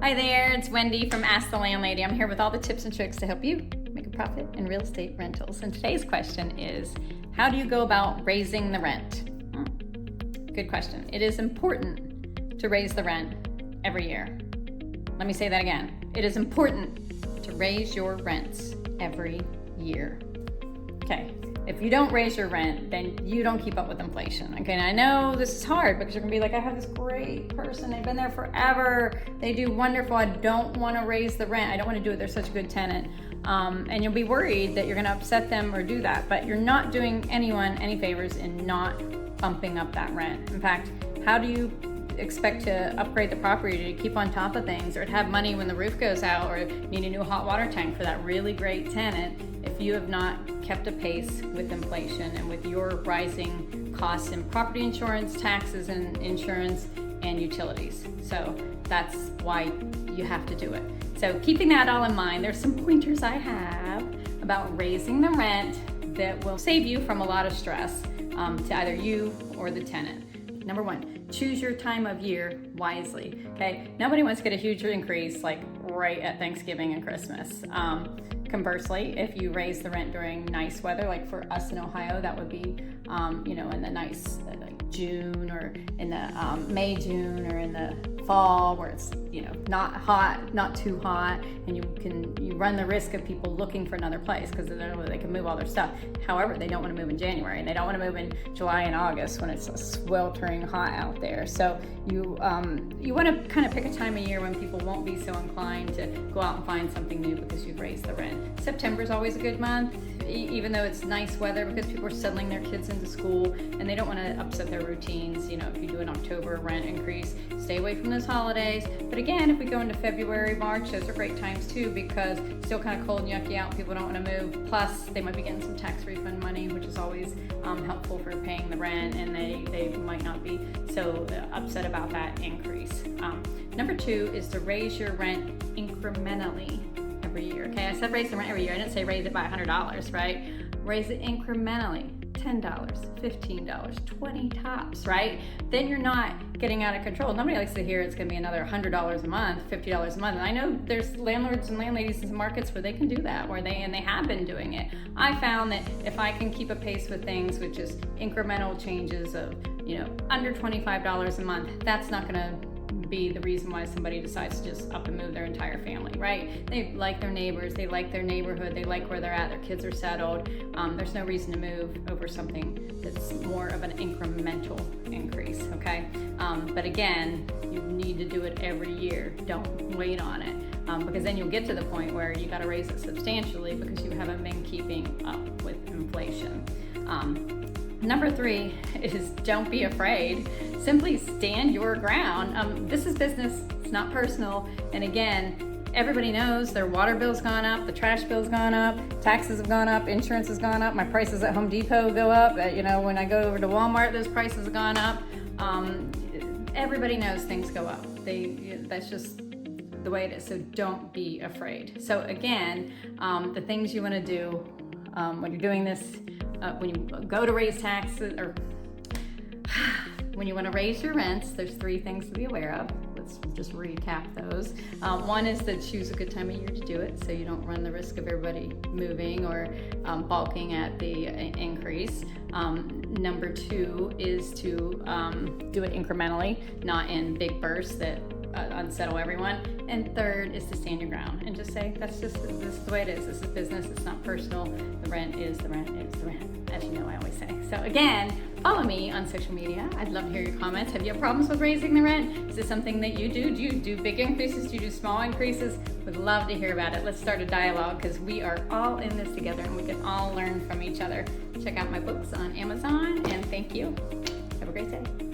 Hi there, it's Wendy from Ask the Landlady. I'm here with all the tips and tricks to help you make a profit in real estate rentals. And today's question is, how do you go about raising the rent? Good question. It is important to raise the rent every year. Let me say that again. It is important to raise your rents every year. Okay, if you don't raise your rent, then you don't keep up with inflation. Okay, and I know this is hard because you're gonna be like, I have this great person, they've been there forever, they do wonderful, I don't wanna raise the rent, I don't wanna do it, they're such a good tenant. And you'll be worried that you're gonna upset them or do that, but you're not doing anyone any favors in not bumping up that rent. In fact, how do you expect to upgrade the property to keep on top of things or to have money when the roof goes out or need a new hot water tank for that really great tenant if you have not kept a pace with inflation and with your rising costs in property insurance, taxes and insurance, and utilities? So that's why you have to do it. So keeping that all in mind, there's some pointers I have about raising the rent that will save you from a lot of stress to either you or the tenant. Number one, choose your time of year wisely, okay? Nobody wants to get a huge increase like right at Thanksgiving and Christmas. Conversely, if you raise the rent during nice weather, like for us in Ohio, that would be, in the nice like June or in the May, June, or in the fall where it's, not hot, not too hot, and you run the risk of people looking for another place because they can move all their stuff. However, they don't want to move in January and they don't want to move in July and August when it's sweltering hot out there. So you want to kind of pick a time of year when people won't be so inclined to go out and find something new because you've raised the rent. September is always a good month, even though it's nice weather, because people are settling their kids into school and they don't want to upset their routines. If you do an October rent increase, stay away from those holidays. But again, if we go into February, March, those are great times too, because it's still kind of cold and yucky out. People don't want to move. Plus, they might be getting some tax refund money, which is always helpful for paying the rent, and they might not be so upset about that increase. Number two is to raise your rent incrementally every year. Okay, I said raise the rent every year. I didn't say raise it by $100, right? Raise it incrementally. $10, $15, $20 tops, right? Then you're not getting out of control. Nobody likes to hear it's gonna be another $100 a month, $50 a month. And I know there's landlords and landladies in markets where they can do that, and they have been doing it. I found that if I can keep a pace with things, which is incremental changes of, under $25 a month, that's not gonna be the reason why somebody decides to just up and move their entire family, right? They like their neighbors, they like their neighborhood, they like where they're at, their kids are settled. There's no reason to move over something that's more of an incremental increase, okay? But again, you need to do it every year. Don't wait on it, because then you'll get to the point where you gotta raise it substantially because you haven't been keeping up with inflation. Number three is don't be afraid. Simply stand your ground. This is business, it's not personal. And again, everybody knows their water bill's gone up, the trash bill's gone up, taxes have gone up, insurance has gone up, my prices at Home Depot go up. When I go over to Walmart, those prices have gone up. Everybody knows things go up. That's just the way it is, so don't be afraid. So again, the things you wanna do when you're doing this, when you go to raise taxes, or when you want to raise your rents, there's three things to be aware of. Let's just recap those. One is to choose a good time of year to do it so you don't run the risk of everybody moving or balking at the increase. Number two is to do it incrementally, not in big bursts that unsettle everyone. And third is to stand your ground and just say, this is the way it is. This is business, it's not personal. The rent is the rent is the rent, as you know I always say. So again, follow me on social media. I'd love to hear your comments. Have you had problems with raising the rent? Is this something that you do? Do you do big increases? Do you do small increases? Would love to hear about it. Let's start a dialogue because we are all in this together and we can all learn from each other. Check out my books on Amazon, and thank you. Have a great day.